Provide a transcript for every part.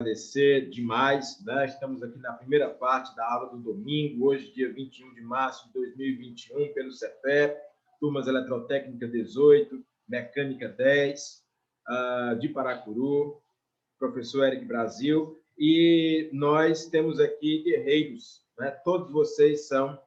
agradecer demais, né? Estamos aqui na primeira parte da aula do domingo, hoje, dia 21 de março de 2021, pelo CEPEP, turmas Eletrotécnica 18, Mecânica 10, de Paracuru, professor Eric Brasil, e nós temos aqui guerreiros, né? Todos vocês são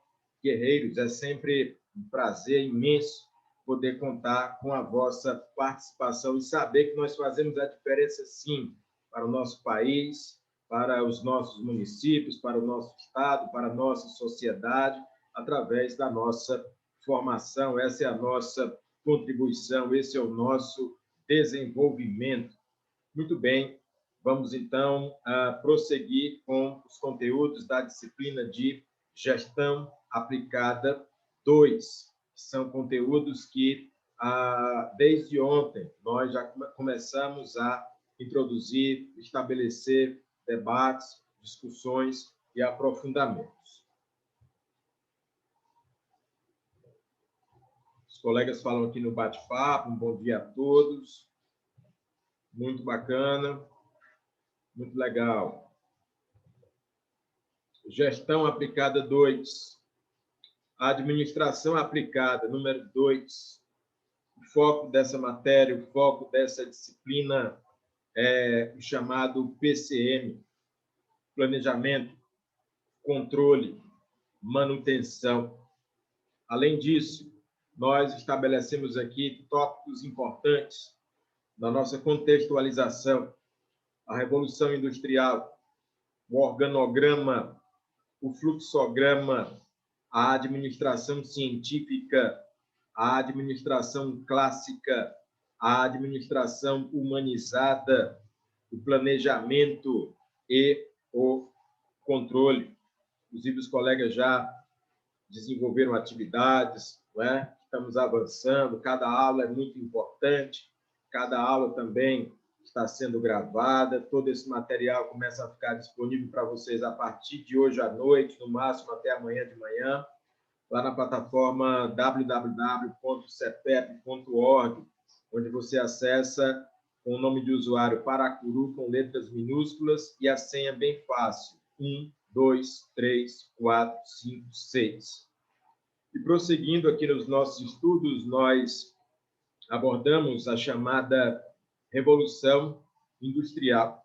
guerreiros, é sempre um prazer imenso poder contar com a vossa participação e saber que nós fazemos a diferença, sim, para o nosso país, para os nossos municípios, para o nosso estado, para a nossa sociedade, através da nossa formação. Essa é a nossa contribuição, esse é o nosso desenvolvimento. Muito bem, vamos então prosseguir com os conteúdos da disciplina de Gestão Aplicada 2, que são conteúdos que, desde ontem, nós já começamos a introduzir, estabelecer debates, discussões e aprofundamentos. Os colegas falam aqui no bate-papo, um bom dia a todos. Muito bacana, muito legal. Gestão aplicada 2. Administração aplicada, número 2. O foco dessa matéria, o foco dessa disciplina é o chamado PCM, Planejamento, Controle, Manutenção. Além disso, nós estabelecemos aqui tópicos importantes da nossa contextualização, a Revolução Industrial, o organograma, o fluxograma, a administração científica, a administração clássica, a administração humanizada, o planejamento e o controle. Inclusive, os colegas já desenvolveram atividades, não é? Estamos avançando, cada aula é muito importante, cada aula também está sendo gravada, todo esse material começa a ficar disponível para vocês a partir de hoje à noite, no máximo até amanhã de manhã, lá na plataforma www.cepep.org, onde você acessa com o nome de usuário Paracuru com letras minúsculas e a senha bem fácil, 1, 2, 3, 4, 5, 6. E prosseguindo aqui nos nossos estudos, nós abordamos a chamada Revolução Industrial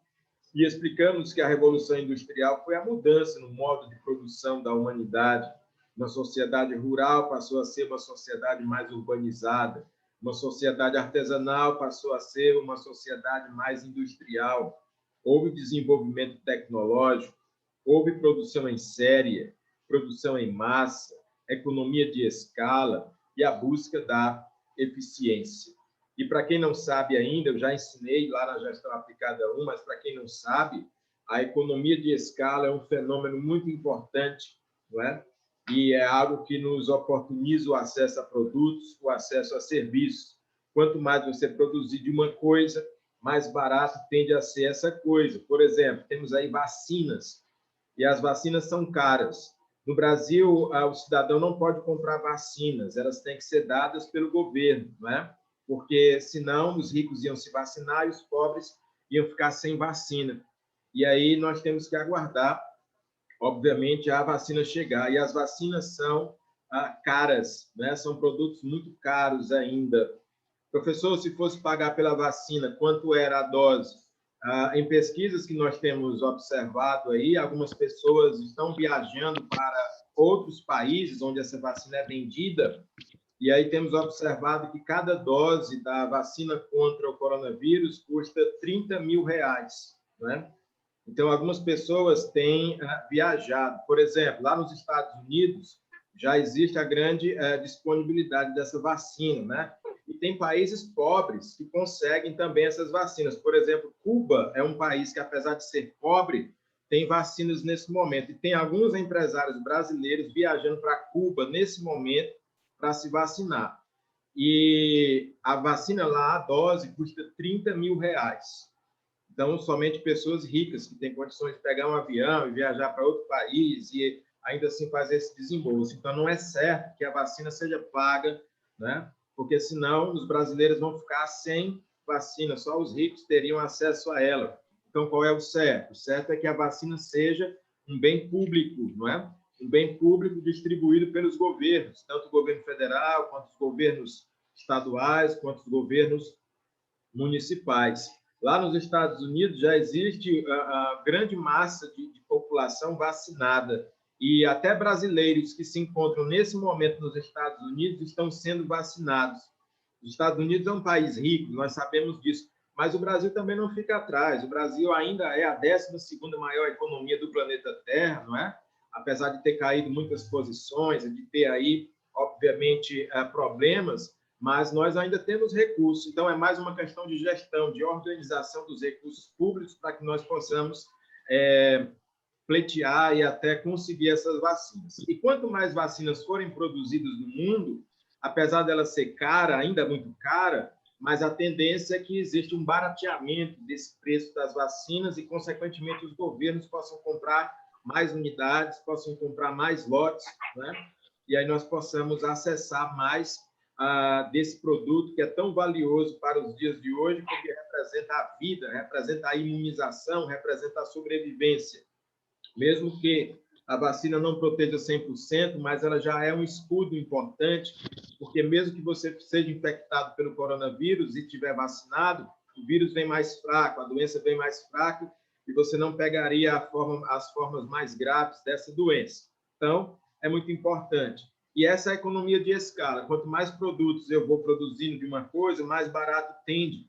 e explicamos que a Revolução Industrial foi a mudança no modo de produção da humanidade. Uma sociedade rural passou a ser uma sociedade mais urbanizada, uma sociedade artesanal passou a ser uma sociedade mais industrial. Houve desenvolvimento tecnológico, houve produção em série, produção em massa, economia de escala e a busca da eficiência. E para quem não sabe ainda, eu já ensinei lá na Gestão Aplicada 1, mas para quem não sabe, a economia de escala é um fenômeno muito importante, não é? E é algo que nos oportuniza o acesso a produtos, o acesso a serviços. Quanto mais você produzir de uma coisa, mais barato tende a ser essa coisa. Por exemplo, temos aí vacinas, e as vacinas são caras. No Brasil, o cidadão não pode comprar vacinas, elas têm que ser dadas pelo governo, não é? Porque, senão, os ricos iam se vacinar e os pobres iam ficar sem vacina. E aí nós temos que aguardar, obviamente, a vacina chegar. E as vacinas são caras, né? São produtos muito caros ainda. Professor, se fosse pagar pela vacina, quanto era a dose? Em pesquisas que nós temos observado aí, algumas pessoas estão viajando para outros países onde essa vacina é vendida, e aí temos observado que cada dose da vacina contra o coronavírus custa R$30 mil, né? Então, algumas pessoas têm viajado. Por exemplo, lá nos Estados Unidos, já existe a grande disponibilidade dessa vacina, né? E tem países pobres que conseguem também essas vacinas. Por exemplo, Cuba é um país que, apesar de ser pobre, tem vacinas nesse momento. E tem alguns empresários brasileiros viajando para Cuba nesse momento para se vacinar. E a vacina lá, a dose, custa R$30 mil. Então, somente pessoas ricas que têm condições de pegar um avião e viajar para outro país e ainda assim fazer esse desembolso. Então, não é certo que a vacina seja paga, né? Porque senão os brasileiros vão ficar sem vacina, só os ricos teriam acesso a ela. Então, qual é o certo? O certo é que a vacina seja um bem público, não é? Um bem público distribuído pelos governos, tanto o governo federal, quanto os governos estaduais, quanto os governos municipais. Lá nos Estados Unidos já existe a grande massa de população vacinada e até brasileiros que se encontram nesse momento nos Estados Unidos estão sendo vacinados. Os Estados Unidos é um país rico, nós sabemos disso, mas o Brasil também não fica atrás. O Brasil ainda é a 12ª maior economia do planeta Terra, não é? Apesar de ter caído muitas posições, de ter aí, obviamente, problemas, mas nós ainda temos recursos. Então, é mais uma questão de gestão, de organização dos recursos públicos para que nós possamos pleitear e até conseguir essas vacinas. E quanto mais vacinas forem produzidas no mundo, apesar dela ser cara, ainda muito cara, mas a tendência é que existe um barateamento desse preço das vacinas e, consequentemente, os governos possam comprar mais unidades, possam comprar mais lotes, né? E aí nós possamos acessar mais desse produto que é tão valioso para os dias de hoje, porque representa a vida, representa a imunização, representa a sobrevivência. Mesmo que a vacina não proteja 100%, mas ela já é um escudo importante, porque mesmo que você seja infectado pelo coronavírus e estiver vacinado, o vírus vem mais fraco, a doença vem mais fraca e você não pegaria as formas mais graves dessa doença. Então, é muito importante. E essa é a economia de escala. Quanto mais produtos eu vou produzindo de uma coisa, mais barato tende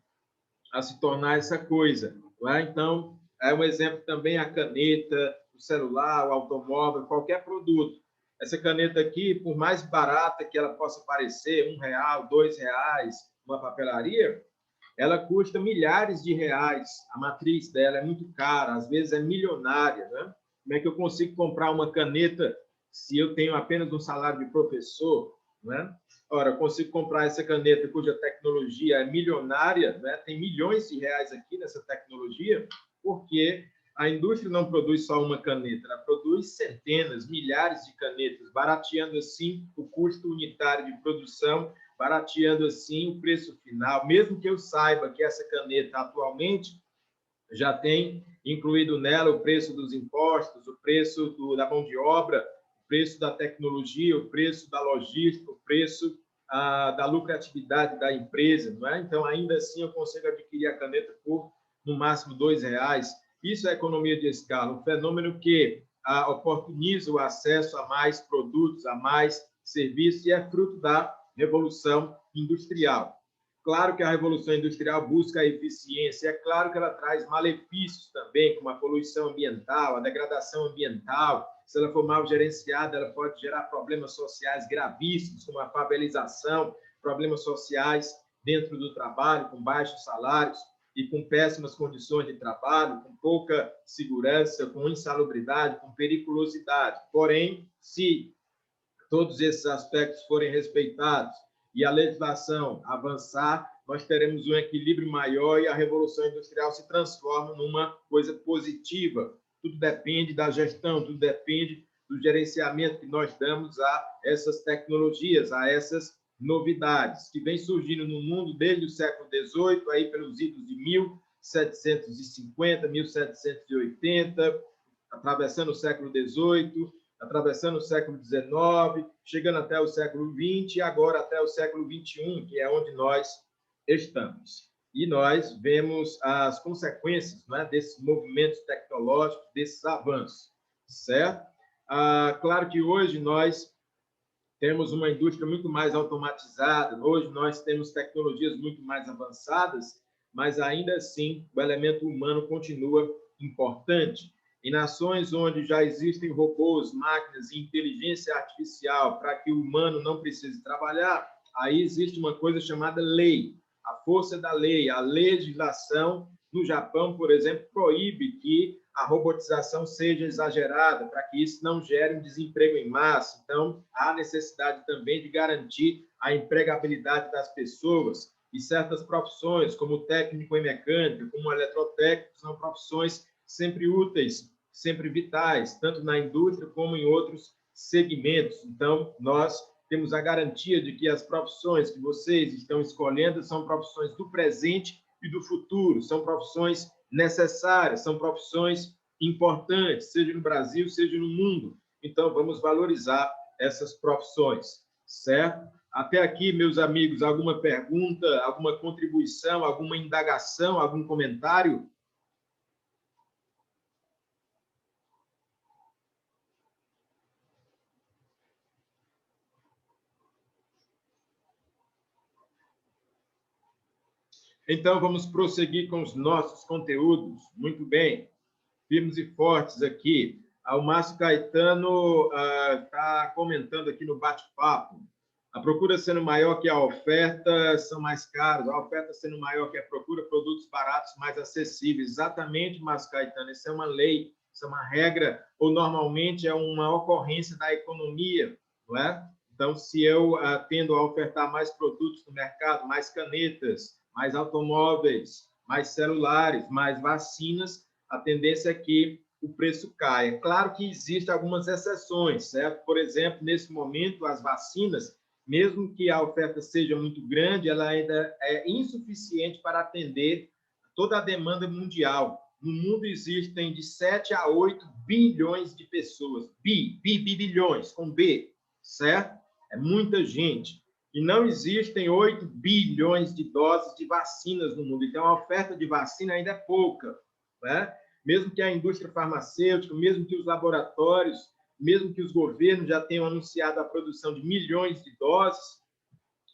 a se tornar essa coisa. Não é? Então, é um exemplo também a caneta, o celular, o automóvel, qualquer produto. Essa caneta aqui, por mais barata que ela possa parecer, R$1, R$2, uma papelaria, ela custa milhares de reais. A matriz dela é muito cara, às vezes é milionária. Né? Como é que eu consigo comprar uma caneta se eu tenho apenas um salário de professor? Né? Ora, eu consigo comprar essa caneta cuja tecnologia é milionária, né? Tem milhões de reais aqui nessa tecnologia, porque a indústria não produz só uma caneta, ela produz centenas, milhares de canetas, barateando assim o custo unitário de produção, barateando assim o preço final. Mesmo que eu saiba que essa caneta atualmente já tem incluído nela o preço dos impostos, o preço da mão de obra, o preço da tecnologia, o preço da logística, o preço da lucratividade da empresa, não é? Então, ainda assim, eu consigo adquirir a caneta por, no máximo, R$2. Isso é economia de escala, um fenômeno que oportuniza o acesso a mais produtos, a mais serviços, e é fruto da Revolução Industrial. Claro que a Revolução Industrial busca a eficiência, é claro que ela traz malefícios também, como a poluição ambiental, a degradação ambiental. Se ela for mal gerenciada, ela pode gerar problemas sociais gravíssimos, como a favelização, problemas sociais dentro do trabalho, com baixos salários e com péssimas condições de trabalho, com pouca segurança, com insalubridade, com periculosidade. Porém, se todos esses aspectos forem respeitados e a legislação avançar, nós teremos um equilíbrio maior e a Revolução Industrial se transforma numa coisa positiva. Tudo depende da gestão, tudo depende do gerenciamento que nós damos a essas tecnologias, a essas novidades, que vêm surgindo no mundo desde o século XVIII, aí pelos idos de 1750, 1780, atravessando o século XVIII, atravessando o século XIX, chegando até o século XX e agora até o século XXI, que é onde nós estamos. E nós vemos as consequências, né, desses movimentos tecnológicos, desses avanços, certo? Claro que hoje nós temos uma indústria muito mais automatizada, hoje nós temos tecnologias muito mais avançadas, mas ainda assim o elemento humano continua importante. Em nações onde já existem robôs, máquinas e inteligência artificial para que o humano não precise trabalhar, aí existe uma coisa chamada lei, a força da lei, a legislação. No Japão, por exemplo, proíbe que a robotização seja exagerada, para que isso não gere um desemprego em massa. Então, há necessidade também de garantir a empregabilidade das pessoas. E certas profissões, como técnico em mecânica, como eletrotécnico, são profissões sempre úteis, sempre vitais, tanto na indústria como em outros segmentos. Então, nós temos a garantia de que as profissões que vocês estão escolhendo são profissões do presente e do futuro, são profissões necessárias, são profissões importantes, seja no Brasil, seja no mundo. Então, vamos valorizar essas profissões, certo? Até aqui, meus amigos, alguma pergunta, alguma contribuição, alguma indagação, algum comentário? Então, vamos prosseguir com os nossos conteúdos. Muito bem, firmes e fortes aqui. O Márcio Caetano está comentando aqui no bate-papo. A procura sendo maior que a oferta, são mais caros. A oferta sendo maior que a procura, produtos baratos mais acessíveis. Exatamente, Márcio Caetano. Isso é uma lei, isso é uma regra, ou normalmente é uma ocorrência da economia, não é? Então, se eu tendo a ofertar mais produtos no mercado, mais canetas, mais automóveis, mais celulares, mais vacinas, a tendência é que o preço caia. Claro que existem algumas exceções, certo? Por exemplo, nesse momento, as vacinas, mesmo que a oferta seja muito grande, ela ainda é insuficiente para atender toda a demanda mundial. No mundo existem de 7 a 8 bilhões de pessoas. Bilhões, com B, certo? É muita gente. E não existem 8 bilhões de doses de vacinas no mundo. Então, a oferta de vacina ainda é pouca, né? Mesmo que a indústria farmacêutica, mesmo que os laboratórios, mesmo que os governos já tenham anunciado a produção de milhões de doses,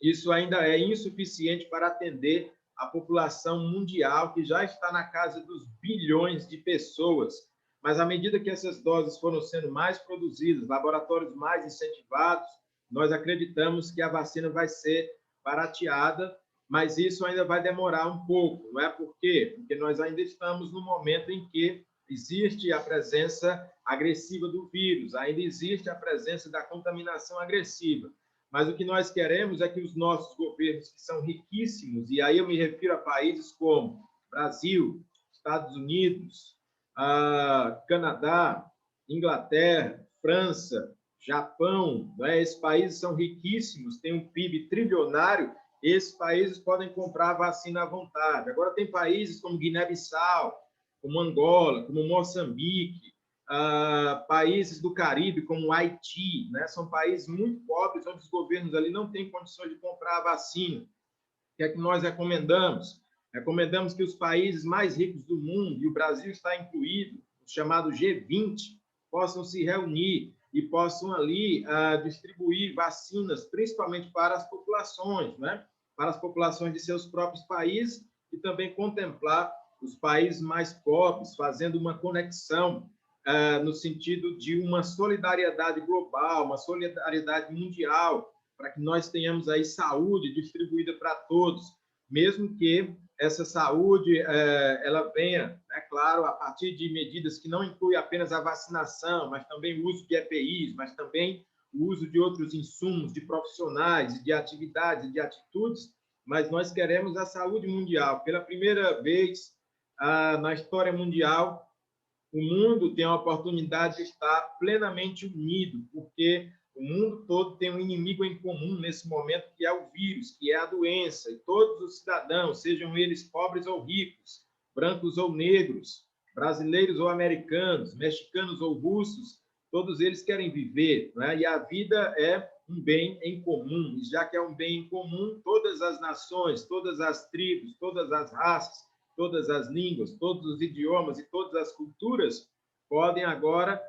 isso ainda é insuficiente para atender a população mundial, que já está na casa dos bilhões de pessoas. Mas, à medida que essas doses foram sendo mais produzidas, laboratórios mais incentivados, nós acreditamos que a vacina vai ser barateada, mas isso ainda vai demorar um pouco, não é? Por quê? Porque nós ainda estamos no momento em que existe a presença agressiva do vírus, ainda existe a presença da contaminação agressiva. Mas o que nós queremos é que os nossos governos, que são riquíssimos, e aí eu me refiro a países como Brasil, Estados Unidos, Canadá, Inglaterra, França, Japão, né? Esses países são riquíssimos, têm um PIB trilionário, esses países podem comprar vacina à vontade. Agora, tem países como Guiné-Bissau, como Angola, como Moçambique, países do Caribe, como Haiti, né? São países muito pobres, onde os governos ali não têm condições de comprar a vacina. O que é que nós recomendamos? Recomendamos que os países mais ricos do mundo, e o Brasil está incluído, o chamado G20, possam se reunir e possam ali distribuir vacinas, principalmente para as populações, né? Para as populações de seus próprios países, e também contemplar os países mais pobres, fazendo uma conexão no sentido de uma solidariedade global, uma solidariedade mundial, para que nós tenhamos aí saúde distribuída para todos, mesmo que essa saúde ela venha, é claro, a partir de medidas que não incluem apenas a vacinação, mas também o uso de EPIs, mas também o uso de outros insumos, de profissionais, de atividades, de atitudes, mas nós queremos a saúde mundial. Pela primeira vez na história mundial, o mundo tem a oportunidade de estar plenamente unido, porque o mundo todo tem um inimigo em comum nesse momento, que é o vírus, que é a doença. E todos os cidadãos, sejam eles pobres ou ricos, brancos ou negros, brasileiros ou americanos, mexicanos ou russos, todos eles querem viver, né? E a vida é um bem em comum. E já que é um bem em comum, todas as nações, todas as tribos, todas as raças, todas as línguas, todos os idiomas e todas as culturas podem agora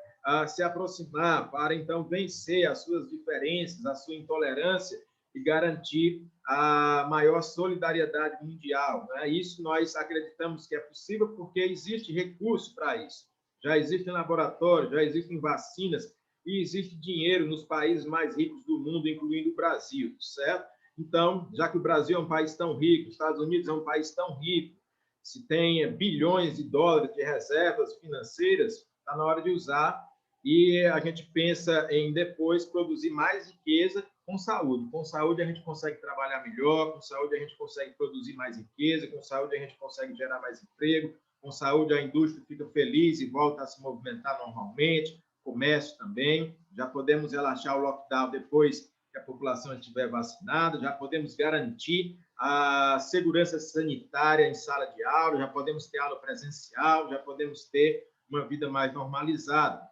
se aproximar para, então, vencer as suas diferenças, a sua intolerância e garantir a maior solidariedade mundial, né? Isso nós acreditamos que é possível porque existe recurso para isso. Já existem laboratórios, já existem vacinas e existe dinheiro nos países mais ricos do mundo, incluindo o Brasil, certo? Então, já que o Brasil é um país tão rico, os Estados Unidos é um país tão rico, se tem bilhões de dólares de reservas financeiras, está na hora de usar, e a gente pensa em depois produzir mais riqueza com saúde. Com saúde a gente consegue trabalhar melhor, com saúde a gente consegue produzir mais riqueza, com saúde a gente consegue gerar mais emprego, com saúde a indústria fica feliz e volta a se movimentar normalmente, comércio também, já podemos relaxar o lockdown depois que a população estiver vacinada, já podemos garantir a segurança sanitária em sala de aula, já podemos ter aula presencial, já podemos ter uma vida mais normalizada.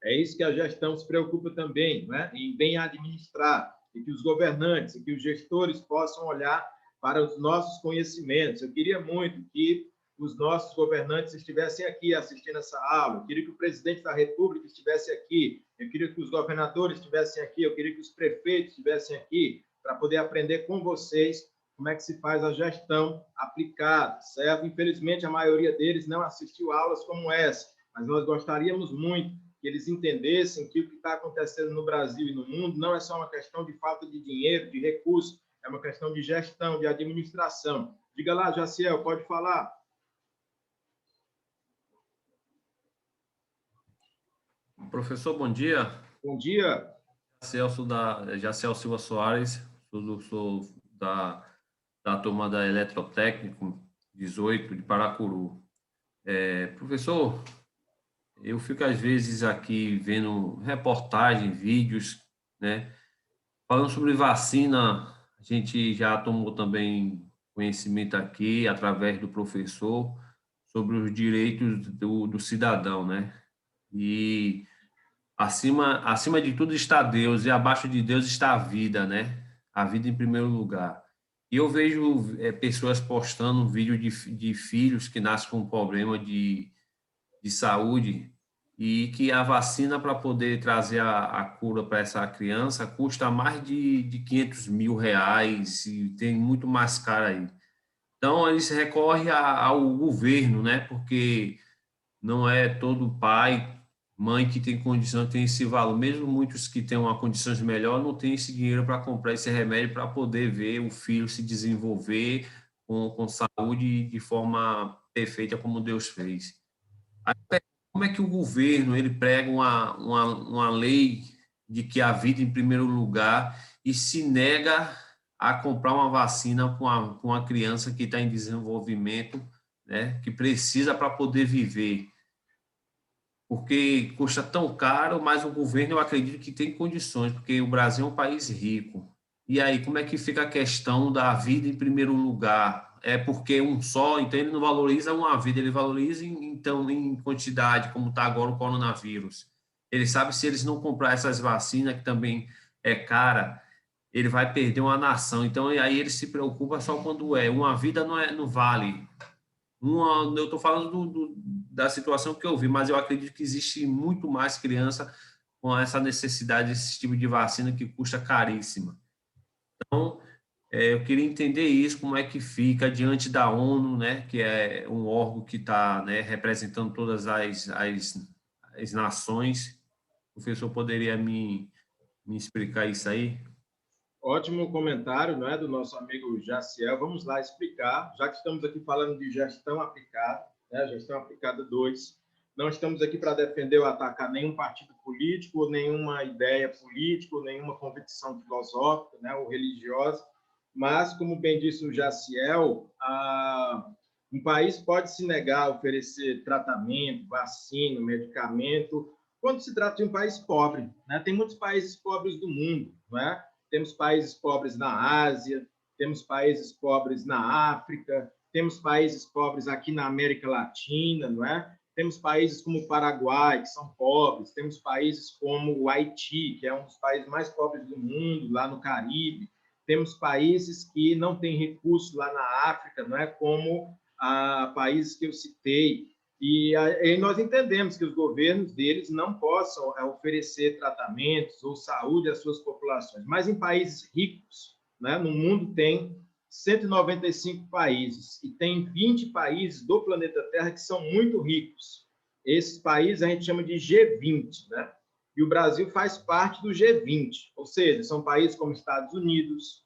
É isso que a gestão se preocupa também, né? Em bem administrar, e que os governantes, e que os gestores possam olhar para os nossos conhecimentos. Eu queria muito que os nossos governantes estivessem aqui assistindo essa aula, eu queria que o presidente da República estivesse aqui, eu queria que os governadores estivessem aqui, eu queria que os prefeitos estivessem aqui, para poder aprender com vocês como é que se faz a gestão aplicada, certo? Infelizmente, a maioria deles não assistiu aulas como essa, mas nós gostaríamos muito que eles entendessem que o que está acontecendo no Brasil e no mundo não é só uma questão de falta de dinheiro, de recursos, é uma questão de gestão, de administração. Diga lá, Jaciel, pode falar. Professor, bom dia. Bom dia. Jaciel Silva Soares, sou da turma da Eletrotécnico 18 de Paracuru. Professor, eu fico às vezes aqui vendo reportagens, vídeos, né, falando sobre vacina. A gente já tomou também conhecimento aqui, através do professor, sobre os direitos do cidadão, né? E acima de tudo está Deus, e abaixo de Deus está a vida, né? A vida em primeiro lugar. E eu vejo pessoas postando vídeo de filhos que nascem com um problema de saúde, e que a vacina, para poder trazer a cura para essa criança, custa mais de 500 mil reais, e tem muito mais caro aí. Então, eles recorrem ao governo, né? Porque não é todo pai, mãe que tem condição, tem esse valor. Mesmo muitos que têm uma condição melhor, não tem esse dinheiro para comprar esse remédio para poder ver o filho se desenvolver com saúde de forma perfeita, como Deus fez. Como é que o governo ele prega uma lei de que a vida em primeiro lugar e se nega a comprar uma vacina com uma criança que está em desenvolvimento, né, que precisa para poder viver? Porque custa tão caro, mas o governo, eu acredito que tem condições, porque o Brasil é um país rico. E aí, como é que fica a questão da vida em primeiro lugar? É porque um só, então ele não valoriza uma vida, ele valoriza então em quantidade, como está agora o coronavírus. Ele sabe, se eles não comprar essas vacinas, que também é cara, ele vai perder uma nação. Então aí ele se preocupa só quando uma vida não vale. Eu estou falando da situação que eu vi, mas eu acredito que existe muito mais criança com essa necessidade desse tipo de vacina que custa caríssima. Então, eu queria entender isso, como é que fica diante da ONU, né, que é um órgão que está, né, representando todas as nações. O professor poderia me explicar isso aí? Ótimo comentário, não é, do nosso amigo Jaciel. Vamos lá explicar, já que estamos aqui falando de gestão aplicada, né, gestão aplicada 2. Não estamos aqui para defender ou atacar nenhum partido político, nenhuma ideia política, nenhuma convicção filosófica, né, ou religiosa, mas, como bem disse o Jaciel, um país pode se negar a oferecer tratamento, vacina, medicamento, quando se trata de um país pobre, né? Tem muitos países pobres do mundo, não é? Temos países pobres na Ásia, temos países pobres na África, temos países pobres aqui na América Latina, não é? Temos países como o Paraguai, que são pobres, temos países como o Haiti, que é um dos países mais pobres do mundo, lá no Caribe, temos países que não têm recurso lá na África, não é? Como países que eu citei, e aí nós entendemos que os governos deles não possam oferecer tratamentos ou saúde às suas populações. Mas em países ricos, né, no mundo tem 195 países e tem 20 países do planeta Terra que são muito ricos. Esses países a gente chama de G20, né? E o Brasil faz parte do G20, ou seja, são países como Estados Unidos,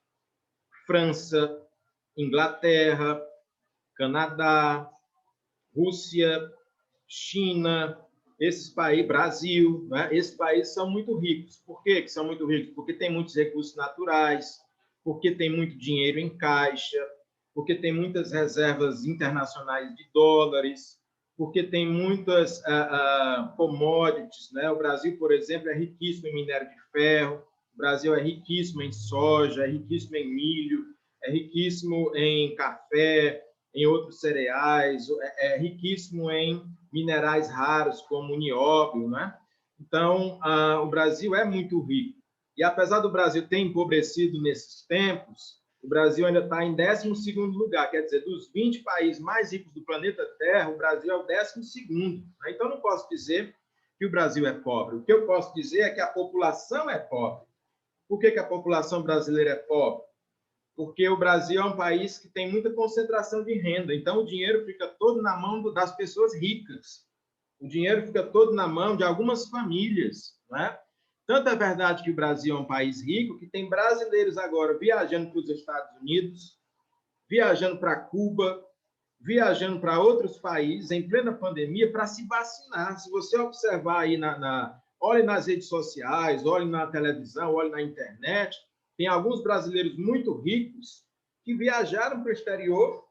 França, Inglaterra, Canadá, Rússia, China, esses países, Brasil, né? Esses países são muito ricos. Por quê que são muito ricos? Porque tem muitos recursos naturais, porque tem muito dinheiro em caixa, porque tem muitas reservas internacionais de dólares, porque tem muitas commodities, né? O Brasil, por exemplo, é riquíssimo em minério de ferro, o Brasil é riquíssimo em soja, é riquíssimo em milho, é riquíssimo em café, em outros cereais, é riquíssimo em minerais raros, como o nióbio, né? Então, o Brasil é muito rico. E, apesar do Brasil ter empobrecido nesses tempos, o Brasil ainda está em 12º lugar, quer dizer, dos 20 países mais ricos do planeta Terra, o Brasil é o 12º. Né? Então, não posso dizer que o Brasil é pobre. O que eu posso dizer é que a população é pobre. Por que a população brasileira é pobre? Porque o Brasil é um país que tem muita concentração de renda, então o dinheiro fica todo na mão das pessoas ricas. O dinheiro fica todo na mão de algumas famílias, né? Tanto é verdade que o Brasil é um país rico que tem brasileiros agora viajando para os Estados Unidos, viajando para Cuba, viajando para outros países em plena pandemia para se vacinar. Se você observar aí olhe nas redes sociais, olhe na televisão, olhe na internet, tem alguns brasileiros muito ricos que viajaram para o exterior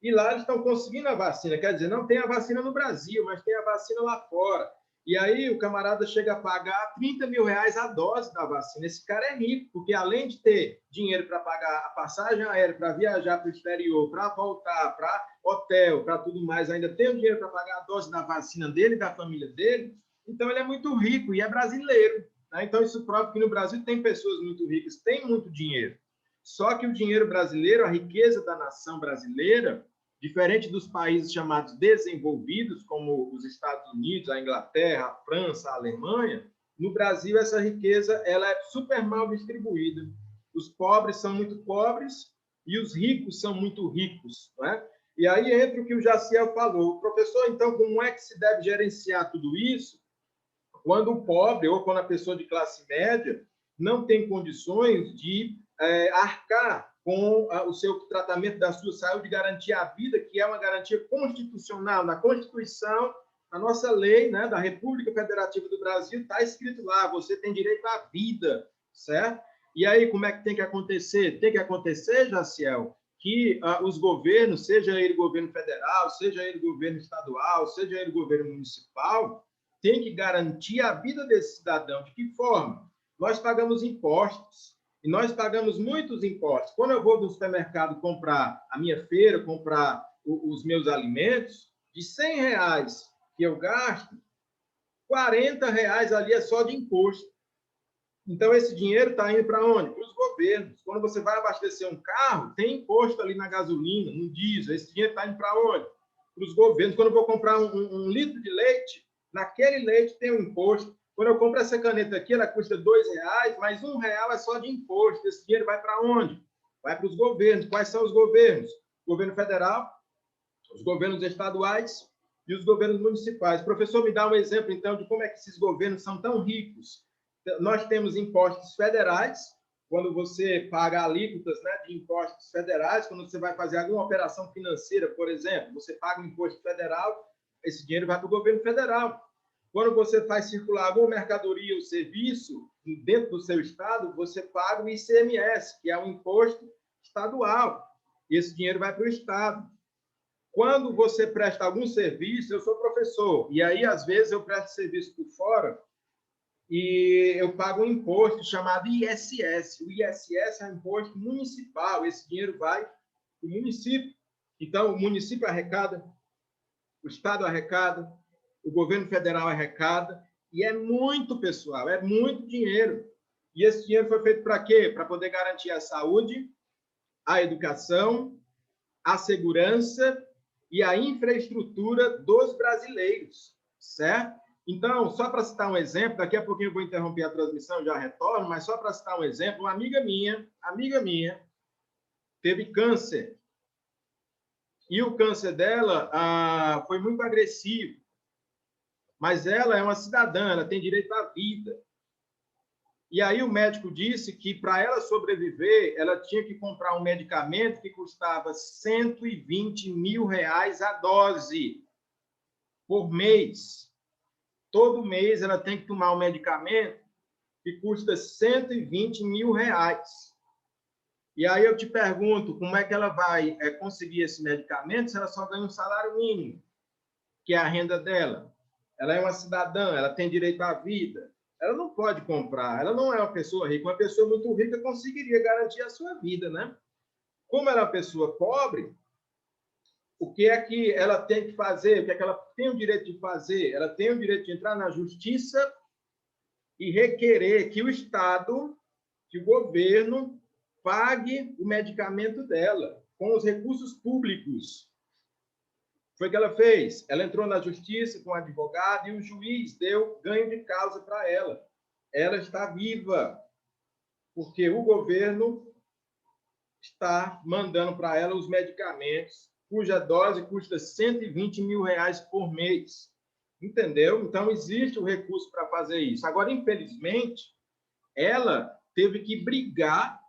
e lá eles estão conseguindo a vacina. Quer dizer, não tem a vacina no Brasil, mas tem a vacina lá fora. E aí o camarada chega a pagar R$30 mil a dose da vacina. Esse cara é rico, porque além de ter dinheiro para pagar a passagem aérea, para viajar para o exterior, para voltar, para hotel, para tudo mais, ainda tem o dinheiro para pagar a dose da vacina dele e da família dele. Então ele é muito rico e é brasileiro. Né? Então isso prova que no Brasil tem pessoas muito ricas, tem muito dinheiro. Só que o dinheiro brasileiro, a riqueza da nação brasileira, diferente dos países chamados desenvolvidos, como os Estados Unidos, a Inglaterra, a França, a Alemanha, no Brasil essa riqueza ela é super mal distribuída. Os pobres são muito pobres e os ricos são muito ricos. Não é? E aí entra o que o Jaciel falou. Professor, então, como é que se deve gerenciar tudo isso quando o pobre ou quando a pessoa de classe média não tem condições de arcar com o seu tratamento da sua saúde, garantir a vida, que é uma garantia constitucional. Na Constituição, na nossa lei, né, da República Federativa do Brasil, está escrito lá, você tem direito à vida, certo? E aí, como é que tem que acontecer? Tem que acontecer, Jaciel, que os governos, seja ele governo federal, seja ele governo estadual, seja ele governo municipal, tem que garantir a vida desse cidadão. De que forma? Nós pagamos impostos. E nós pagamos muitos impostos. Quando eu vou no supermercado comprar a minha feira, comprar os meus alimentos, de R$100 que eu gasto, R$40 ali é só de imposto. Então, esse dinheiro está indo para onde? Para os governos. Quando você vai abastecer um carro, tem imposto ali na gasolina, no diesel. Esse dinheiro está indo para onde? Para os governos. Quando eu vou comprar um litro de leite, naquele leite tem um imposto. Quando eu compro essa caneta aqui, ela custa R$2, mas R$1 é só de imposto. Esse dinheiro vai para onde? Vai para os governos. Quais são os governos? O governo federal, os governos estaduais e os governos municipais. Professor, me dá um exemplo, então, de como é que esses governos são tão ricos. Nós temos impostos federais, quando você paga alíquotas, né, de impostos federais, quando você vai fazer alguma operação financeira, por exemplo, você paga um imposto federal, esse dinheiro vai para o governo federal. Quando você faz circular alguma mercadoria ou serviço dentro do seu estado, você paga o ICMS, que é um imposto estadual. E esse dinheiro vai para o estado. Quando você presta algum serviço, eu sou professor, e aí, às vezes, eu presto serviço por fora e eu pago um imposto chamado ISS. O ISS é um imposto municipal. Esse dinheiro vai para o município. Então, o município arrecada, o estado arrecada, o governo federal arrecada, e é muito, pessoal, é muito dinheiro. E esse dinheiro foi feito para quê? Para poder garantir a saúde, a educação, a segurança e a infraestrutura dos brasileiros, certo? Então, só para citar um exemplo, daqui a pouquinho eu vou interromper a transmissão, já retorno, mas só para citar um exemplo, uma amiga minha, teve câncer. E o câncer dela foi muito agressivo. Mas ela é uma cidadã, ela tem direito à vida. E aí o médico disse que para ela sobreviver, ela tinha que comprar um medicamento que custava R$120 mil a dose por mês. Todo mês ela tem que tomar um medicamento que custa R$120 mil. E aí eu te pergunto, como é que ela vai conseguir esse medicamento se ela só ganha um salário mínimo, que é a renda dela? Ela é uma cidadã, ela tem direito à vida. Ela não pode comprar, ela não é uma pessoa rica. Uma pessoa muito rica conseguiria garantir a sua vida, né? Como ela é uma pessoa pobre, o que é que ela tem que fazer? O que é que ela tem o direito de fazer? Ela tem o direito de entrar na justiça e requerer que o Estado, que o governo, pague o medicamento dela com os recursos públicos. Foi o que ela fez. Ela entrou na justiça com o advogado e o juiz deu ganho de causa para ela. Ela está viva, porque o governo está mandando para ela os medicamentos, cuja dose custa R$120 mil por mês. Entendeu? Então, existe o recurso para fazer isso. Agora, infelizmente, ela teve que brigar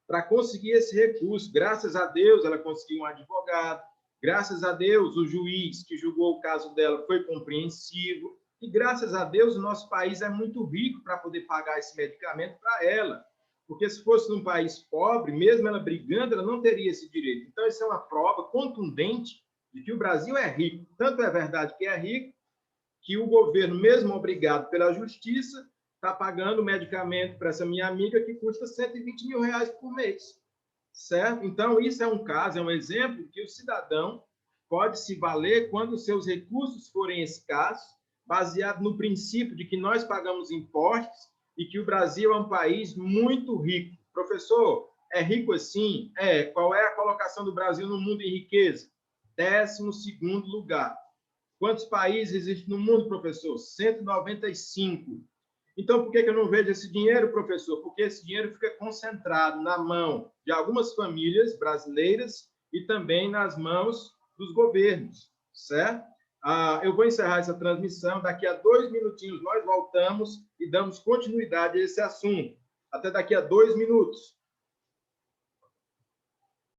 para conseguir esse recurso. Graças a Deus, ela conseguiu um advogado. Graças a Deus, o juiz que julgou o caso dela foi compreensivo. E, graças a Deus, o nosso país é muito rico para poder pagar esse medicamento para ela. Porque se fosse num país pobre, mesmo ela brigando, ela não teria esse direito. Então, isso é uma prova contundente de que o Brasil é rico. Tanto é verdade que é rico, que o governo, mesmo obrigado pela justiça, está pagando o medicamento para essa minha amiga que custa R$120 mil por mês. Certo? Então, isso é um caso, é um exemplo que o cidadão pode se valer quando os seus recursos forem escassos, baseado no princípio de que nós pagamos impostos e que o Brasil é um país muito rico. Professor, é rico assim? É. Qual é a colocação do Brasil no mundo em riqueza? 12º lugar. Quantos países existem no mundo, professor? 195. Então, por que eu não vejo esse dinheiro, professor? Porque esse dinheiro fica concentrado na mão de algumas famílias brasileiras e também nas mãos dos governos, certo? Eu vou encerrar essa transmissão. Daqui a 2 minutinhos nós voltamos e damos continuidade a esse assunto. Até daqui a 2 minutos.